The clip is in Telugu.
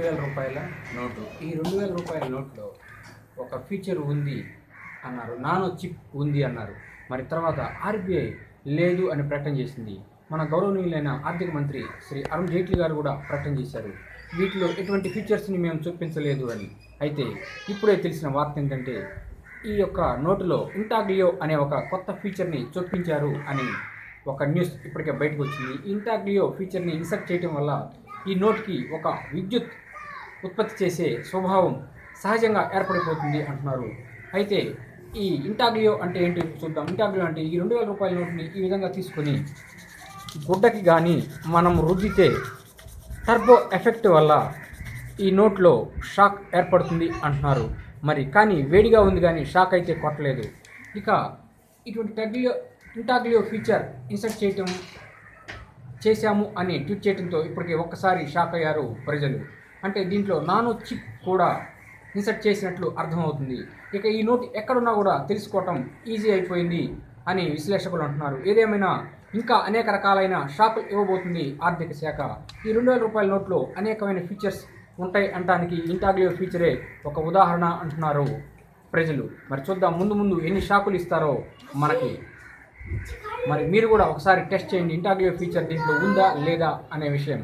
రూపాయల నోటు. ఈ 2000 రూపాయల నోట్లో ఒక ఫీచర్ ఉంది అన్నారు, నానో చిప్ ఉంది అన్నారు. మరి తర్వాత ఆర్బీఐ లేదు అని ప్రకటన చేసింది. మన గౌరవనీయులైన ఆర్థిక మంత్రి శ్రీ అరుణ్ జైట్లీ గారు కూడా ప్రకటన చేశారు, వీటిలో ఎటువంటి ఫీచర్స్ని మేము చూపించలేదు అని. అయితే ఇప్పుడే తెలిసిన వార్త ఏంటంటే ఈ యొక్క నోటులో ఇంటాగ్లియో అనే ఒక కొత్త ఫీచర్ని చొప్పించారు అని ఒక న్యూస్ ఇప్పటికే బయటకు వచ్చింది. ఇంటాగ్లియో ఫీచర్ని ఇన్సర్ట్ చేయడం వల్ల ఈ నోట్కి ఒక విద్యుత్ ఉత్పత్తి చేసే స్వభావం సహజంగా ఏర్పడిపోతుంది అంటున్నారు. అయితే ఈ ఇంటాగ్లియో అంటే ఏంటి చూద్దాం. ఇంటాగ్లియో అంటే ఈ 2000 రూపాయల నోట్ని ఈ విధంగా తీసుకొని గుడ్డకి కానీ మనం రుద్దితే టర్బో ఎఫెక్ట్ వల్ల ఈ నోట్లో షాక్ ఏర్పడుతుంది అంటున్నారు. మరి కానీ వేడిగా ఉంది కానీ షాక్ అయితే కొట్టలేదు. ఇక ఇటువంటి ఇంటాగ్లియో ఫీచర్ ఇన్సర్ట్ చేశాము అని ట్వీట్ చేయడంతో ఇప్పటికే ఒక్కసారి షాక్ అయ్యారు ప్రజలు. అంటే దీంట్లో నానో చిప్ కూడా ఇన్సర్ట్ చేసినట్లు అర్థమవుతుంది. ఇక ఈ నోట్ ఎక్కడున్నా కూడా తెలుసుకోవటం ఈజీ అయిపోయింది అని విశ్లేషకులు అంటున్నారు. ఏదేమైనా ఇంకా అనేక రకాలైన షాకులు ఇవ్వబోతుంది ఆర్థిక శాఖ. ఈ 2000 రూపాయల నోట్లో అనేకమైన ఫీచర్స్ ఉంటాయి అనడానికి ఇంటాగ్లియో ఫీచరే ఒక ఉదాహరణ అంటున్నారు ప్రజలు. మరి చూద్దాం ముందు ముందు ఎన్ని షాకులు ఇస్తారో మనకి. మరి మీరు కూడా ఒకసారి టెస్ట్ చేయండి ఇంటాగ్లియో ఫీచర్ దీంట్లో ఉందా లేదా అనే విషయం.